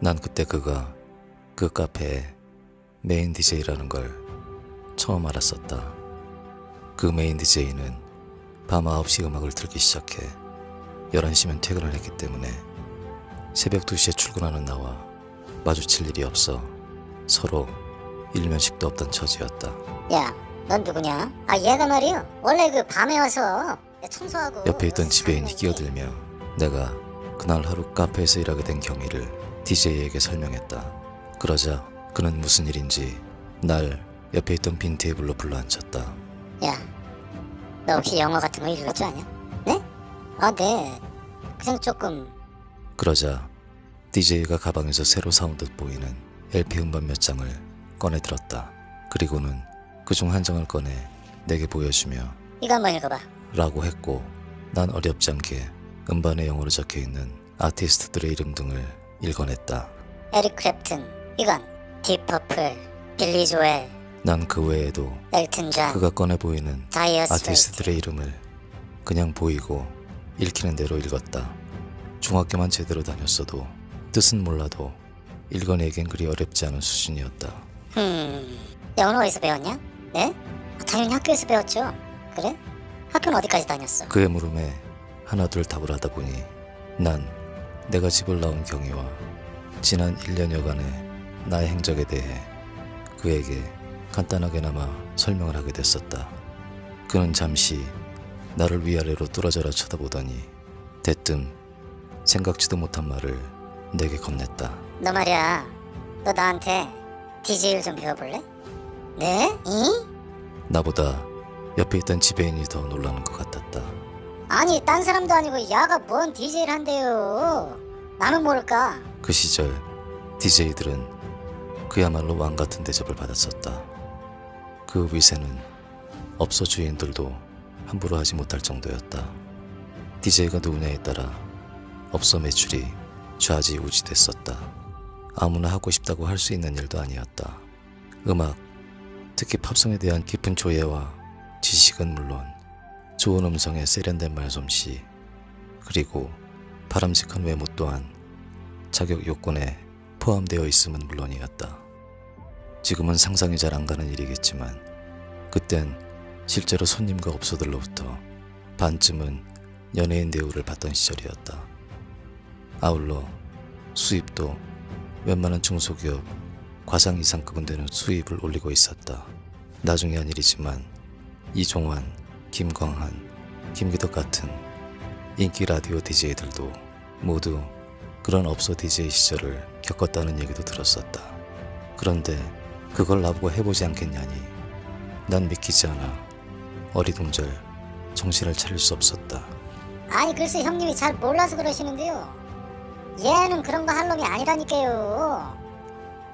난 그때 그가 그 카페의 메인 DJ라는 걸 처음 알았었다. 그 메인 DJ는 밤 9시 음악을 틀기 시작해 11시면 퇴근을 했기 때문에 새벽 2시에 출근하는 나와 마주칠 일이 없어 서로 일면식도 없던 처지였다. 야, 넌 누구냐? 아, 얘가 말이요. 원래 그 밤에 와서 청소하고. 옆에 있던 지배인이 끼어들며 내가 그날 하루 카페에서 일하게 된 경위를 DJ에게 설명했다. 그러자 그는 무슨 일인지 날 옆에 있던 빈 테이블로 불러앉혔다. 야, 너 혹시 영어 같은 거 읽을 줄 아냐? 네? 아, 네. 그냥 조금. 그러자 DJ가 가방에서 새로 사온 듯 보이는 LP 음반 몇 장을 꺼내 들었다. 그리고는 그중 한 장을 꺼내 내게 보여주며 이거 한번 읽어봐 라고 했고, 난 어렵지 않게 음반에 영어로 적혀있는 아티스트들의 이름 등을 읽어냈다. 에릭 크랩튼, 이건 딥퍼플, 빌리 조엘. 난 그 외에도 엘튼 존, 그가 꺼내 보이는 다이어 스트레이트. 아티스트들의 이름을 그냥 보이고 읽히는 대로 읽었다. 중학교만 제대로 다녔어도 뜻은 몰라도 읽어내기엔 그리 어렵지 않은 수준이었다. 영어는 어디서 배웠냐? 네? 당연히 학교에서 배웠죠. 그래? 학교는 어디까지 다녔어? 그의 물음에 하나둘 답을 하다 보니 난 내가 집을 나온 경위와 지난 1년여간의 나의 행적에 대해 그에게 간단하게나마 설명을 하게 됐었다. 그는 잠시 나를 위아래로 뚫어져라 쳐다보더니 대뜸 생각지도 못한 말을 내게 건넸다. 너 말이야, 너 나한테 DJ를 좀 배워볼래? 네? 이? 나보다 옆에 있던 지배인이 더 놀라는 것 같았다. 아니, 딴 사람도 아니고 야가 뭔 DJ를 한대요. 나는 모를까? 그 시절 DJ들은 그야말로 왕같은 대접을 받았었다. 그 위세는 업소 주인들도 함부로 하지 못할 정도였다. DJ가 누구냐에 따라 업소 매출이 좌지우지됐었다. 아무나 하고 싶다고 할 수 있는 일도 아니었다. 음악, 특히 팝송에 대한 깊은 조예와 지식은 물론 좋은 음성의 세련된 말솜씨, 그리고 바람직한 외모 또한 자격 요건에 포함되어 있음은 물론이었다. 지금은 상상이 잘 안 가는 일이겠지만 그땐 실제로 손님과 업소들로부터 반쯤은 연예인 대우를 받던 시절이었다. 아울러 수입도 웬만한 중소기업 과장 이상급은 되는 수입을 올리고 있었다. 나중에 한 일이지만 이종환, 김광한, 김기덕 같은 인기 라디오 DJ들도 모두 그런 업소 DJ 시절을 겪었다는 얘기도 들었었다. 그런데 그걸 나보고 해보지 않겠냐니 난 믿기지 않아 어리둥절 정신을 차릴 수 없었다. 아니, 글쎄 형님이 잘 몰라서 그러시는데요. 얘는 그런 거 할 놈이 아니라니까요.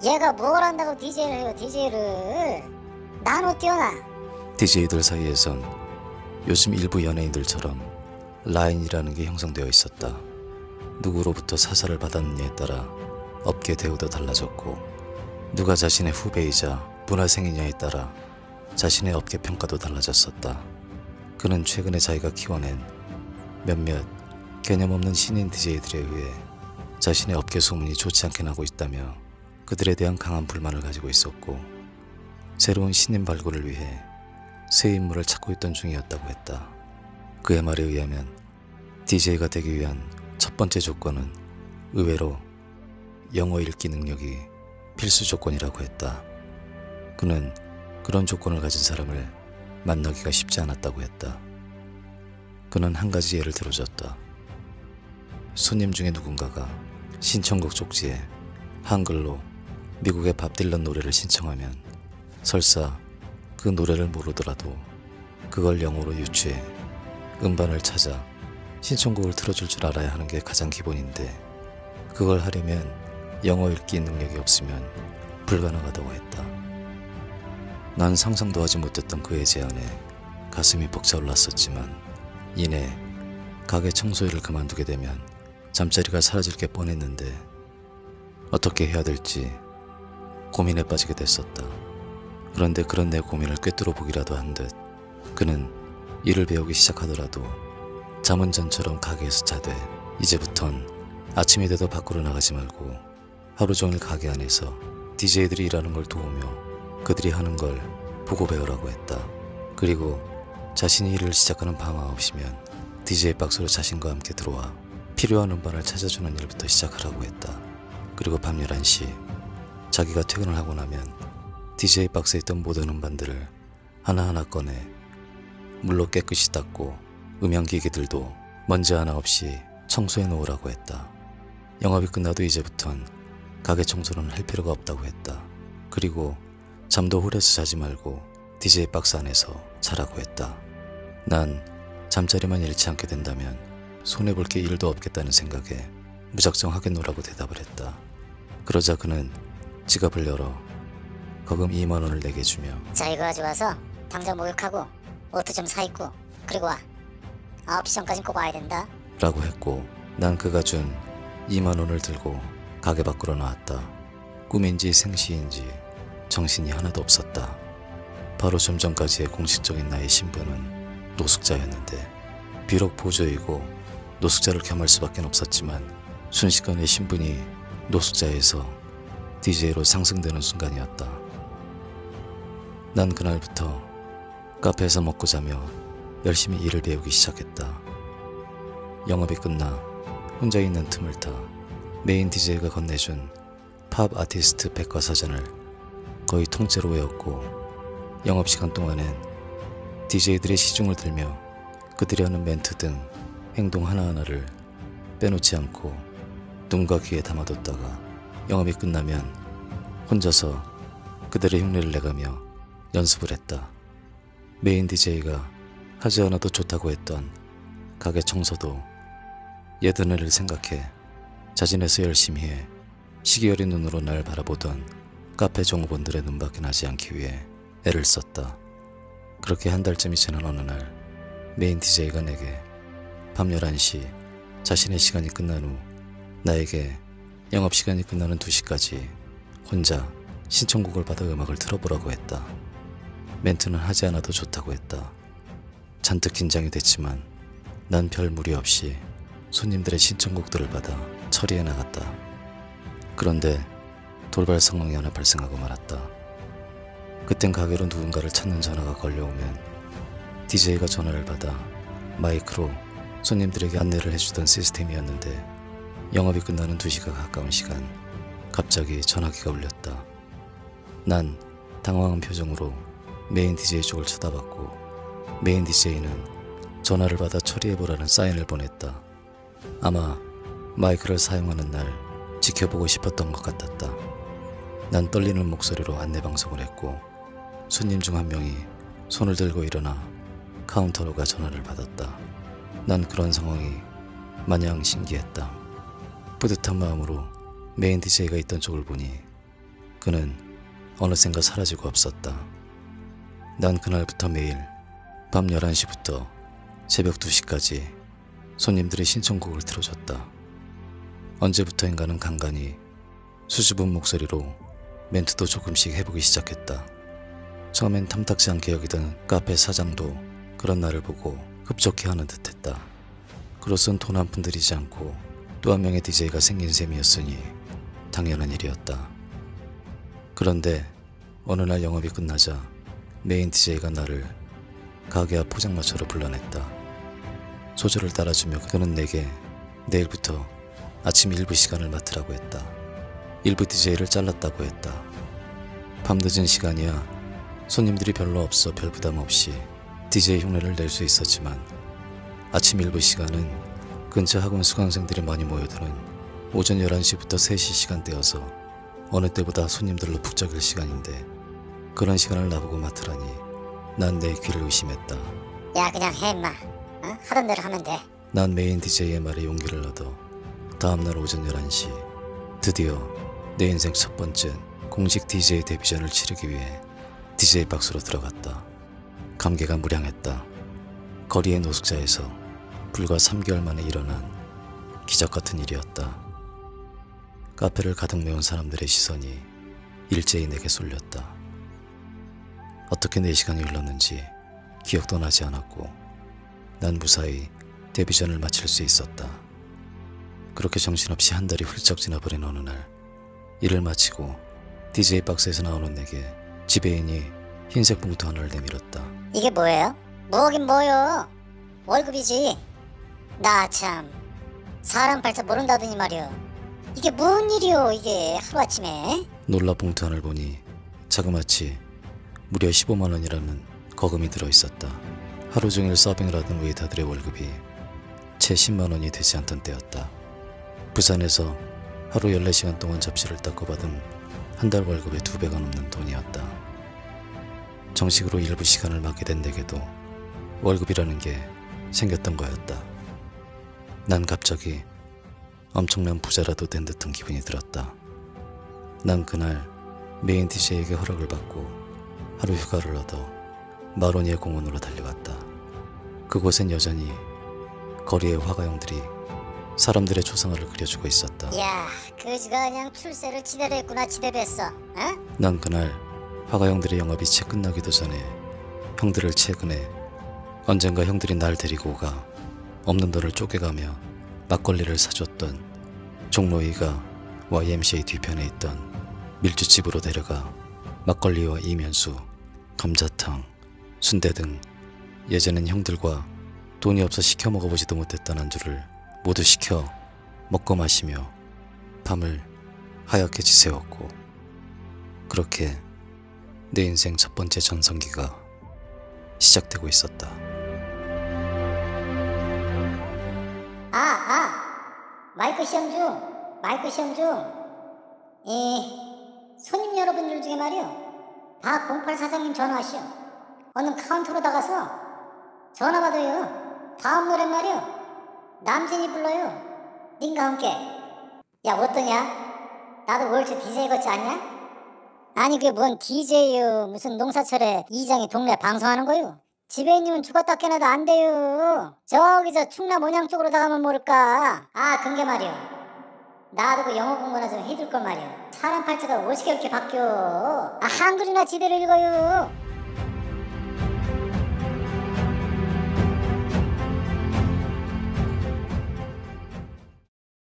얘가 뭘 한다고 DJ를 해요, DJ를. 나노 뛰어나. DJ들 사이에선 요즘 일부 연예인들처럼 라인이라는 게 형성되어 있었다. 누구로부터 사사를 받았느냐에 따라 업계 대우도 달라졌고, 누가 자신의 후배이자 문화생이냐에 따라 자신의 업계 평가도 달라졌었다. 그는 최근에 자기가 키워낸 몇몇 개념 없는 신인 DJ들에 의해 자신의 업계 소문이 좋지 않게 나고 있다며 그들에 대한 강한 불만을 가지고 있었고, 새로운 신인 발굴을 위해 새 인물을 찾고 있던 중이었다고 했다. 그의 말에 의하면 DJ가 되기 위한 첫 번째 조건은 의외로 영어 읽기 능력이 필수 조건이라고 했다. 그는 그런 조건을 가진 사람을 만나기가 쉽지 않았다고 했다. 그는 한 가지 예를 들어줬다. 손님 중에 누군가가 신청곡 쪽지에 한글로 미국의 밥 딜런 노래를 신청하면 설사 그 노래를 모르더라도 그걸 영어로 유추해 음반을 찾아 신청곡을 틀어줄 줄 알아야 하는 게 가장 기본인데, 그걸 하려면 영어 읽기 능력이 없으면 불가능하다고 했다. 난 상상도 하지 못했던 그의 제안에 가슴이 벅차올랐었지만 이내 가게 청소일을 그만두게 되면 잠자리가 사라질 게 뻔했는데 어떻게 해야 될지 고민에 빠지게 됐었다. 그런데 그런 내 고민을 꿰뚫어 보기라도 한 듯 그는 일을 배우기 시작하더라도 잠은 전처럼 가게에서 자되 이제부턴 아침이 돼도 밖으로 나가지 말고 하루 종일 가게 안에서 DJ들이 일하는 걸 도우며 그들이 하는 걸 보고 배우라고 했다. 그리고 자신이 일을 시작하는 밤 9시면 DJ 박스로 자신과 함께 들어와 필요한 음반을 찾아주는 일부터 시작하라고 했다. 그리고 밤 11시 자기가 퇴근을 하고 나면 DJ 박스에 있던 모든 음반들을 하나하나 꺼내 물로 깨끗이 닦고 음향기기들도 먼지 하나 없이 청소해 놓으라고 했다. 영업이 끝나도 이제부턴 가게 청소는 할 필요가 없다고 했다. 그리고 잠도 홀에서 자지 말고 DJ 박스 안에서 자라고 했다. 난 잠자리만 잃지 않게 된다면 손해볼 게 1도 없겠다는 생각에 무작정 하겠노라고 대답을 했다. 그러자 그는 지갑을 열어 거금 2만 원을 내게 주며 자, 이거 가져와서 당장 목욕하고 옷도 좀 사입고 그리고 와. 9시 전까진 꼭 와야 된다. 라고 했고 난 그가 준 2만 원을 들고 가게 밖으로 나왔다. 꿈인지 생시인지 정신이 하나도 없었다. 바로 좀 전까지의 공식적인 나의 신분은 노숙자였는데 비록 보조이고 노숙자를 겸할 수밖에 없었지만 순식간에 신분이 노숙자에서 DJ로 상승되는 순간이었다. 난 그날부터 카페에서 먹고 자며 열심히 일을 배우기 시작했다. 영업이 끝나 혼자 있는 틈을 타 메인 DJ가 건네준 팝 아티스트 백과사전을 거의 통째로 외웠고 영업시간 동안엔 DJ들의 시중을 들며 그들이 하는 멘트 등 행동 하나하나를 빼놓지 않고 눈과 귀에 담아뒀다가 영업이 끝나면 혼자서 그들의 흉내를 내가며 연습을 했다. 메인 DJ가 하지 않아도 좋다고 했던 가게 청소도 예전을 생각해 자진해서 열심히 해 시기 어린 눈으로 날 바라보던 카페 종업원들의 눈밖에 나지 않기 위해 애를 썼다. 그렇게 한 달쯤이 지난 어느 날 메인 DJ가 내게 밤 11시 자신의 시간이 끝난 후 나에게 영업시간이 끝나는 2시까지 혼자 신청곡을 받아 음악을 틀어보라고 했다. 멘트는 하지 않아도 좋다고 했다. 잔뜩 긴장이 됐지만 난 별 무리 없이 손님들의 신청곡들을 받아 처리해 나갔다. 그런데 돌발 상황이 하나 발생하고 말았다. 그땐 가게로 누군가를 찾는 전화가 걸려오면 DJ가 전화를 받아 마이크로 손님들에게 안내를 해주던 시스템이었는데 영업이 끝나는 2시가 가까운 시간 갑자기 전화기가 울렸다. 난 당황한 표정으로 메인 DJ 쪽을 쳐다봤고 메인 DJ는 전화를 받아 처리해보라는 사인을 보냈다. 아마 마이크를 사용하는 날 지켜보고 싶었던 것 같았다. 난 떨리는 목소리로 안내방송을 했고 손님 중 한 명이 손을 들고 일어나 카운터로 가 전화를 받았다. 난 그런 상황이 마냥 신기했다. 뿌듯한 마음으로 메인 DJ가 있던 쪽을 보니 그는 어느샌가 사라지고 없었다. 난 그날부터 매일 밤 11시부터 새벽 2시까지 손님들의 신청곡을 틀어줬다. 언제부터인가는 간간히 수줍은 목소리로 멘트도 조금씩 해보기 시작했다. 처음엔 탐탁지 않게 여기던 카페 사장도 그런 나를 보고 흡족해 하는 듯 했다. 그로선 돈 한 푼 들이지 않고 또 한 명의 DJ가 생긴 셈이었으니 당연한 일이었다. 그런데 어느 날 영업이 끝나자 메인 DJ가 나를 가게 앞 포장마차로 불러냈다. 소주를 따라주며 그는 내게 내일부터 아침 일부 시간을 맡으라고 했다. 일부 DJ를 잘랐다고 했다. 밤늦은 시간이야 손님들이 별로 없어 별 부담 없이 DJ 흉내를 낼 수 있었지만 아침 일부 시간은 근처 학원 수강생들이 많이 모여드는 오전 11시부터 3시 시간대여서 어느 때보다 손님들로 북적일 시간인데 그런 시간을 나보고 맡으라니 난 내 귀를 의심했다. 야, 그냥 해 임마. 어? 하던 대로 하면 돼. 난 메인 DJ의 말에 용기를 얻어 다음날 오전 11시 드디어 내 인생 첫 번째 공식 DJ 데뷔전을 치르기 위해 DJ 박스로 들어갔다. 감개가 무량했다. 거리의 노숙자에서 불과 3개월 만에 일어난 기적 같은 일이었다. 카페를 가득 메운 사람들의 시선이 일제히 내게 쏠렸다. 어떻게 4시간이 흘렀는지 기억도 나지 않았고 난 무사히 데뷔전을 마칠 수 있었다. 그렇게 정신없이 한 달이 훌쩍 지나버린 어느 날 일을 마치고 DJ 박스에서 나오는 내게 지배인이 흰색 봉투 하나를 내밀었다. 이게 뭐예요? 뭐긴 뭐요? 월급이지. 나 참 사람 팔자 모른다더니 말이요. 이게 뭔 일이요 이게 하루아침에? 놀라 봉투 안을 보니 자그마치 무려 15만 원이라는 거금이 들어있었다. 하루 종일 서빙을 하던 웨이터들의 월급이 채 10만 원이 되지 않던 때였다. 부산에서 하루 14시간 동안 접시를 닦아 받은 한 달 월급의 2배가 넘는 돈이었다. 정식으로 일부 시간을 맡게 된 내게도 월급이라는 게 생겼던 거였다. 난 갑자기 엄청난 부자라도 된 듯한 기분이 들었다. 난 그날 메인 DJ에게 허락을 받고 하루 휴가를 얻어 마로니에 공원으로 달려갔다. 그곳엔 여전히 거리의 화가형들이 사람들의 초상화를 그려주고 있었다. 야, 그지가 그냥 출세를 지대로 했구나. 지대로 했어. 어? 난 그날 화가형들의 영업이 채 끝나기도 전에 형들을 최근에 언젠가 형들이 날 데리고 가 없는 돈을 쪼개가며 막걸리를 사줬던 종로이가 YMCA 뒤편에 있던 밀주집으로 데려가 막걸리와 이면수, 감자탕, 순대 등 예전엔 형들과 돈이 없어 시켜 먹어보지도 못했던 안주를 모두 시켜 먹고 마시며 밤을 하얗게 지새웠고, 그렇게 내 인생 첫 번째 전성기가 시작되고 있었다. 마이크 시험 중. 손님 여러분들 중에 말이요, 박08 사장님 전화하시오. 얼른 카운터로 나가서 전화 받아요. 다음 노래 말이요, 남진이 불러요. 님과 함께. 야, 어떠냐? 나도 월초 DJ 같지 않냐? 아니, 그게 뭔 DJ요. 무슨 농사철에 이장이 동네 방송하는 거요. 지배인님은 죽었다 깨나도 안 돼요. 저기 저 충남 온양 쪽으로 나가면 모를까. 근게 말이요, 나도 그 영어 공부나 좀 해둘 걸 말이요. 사람 팔자가 어떻게 이렇게 바뀌어. 한글이나 지대로 읽어요.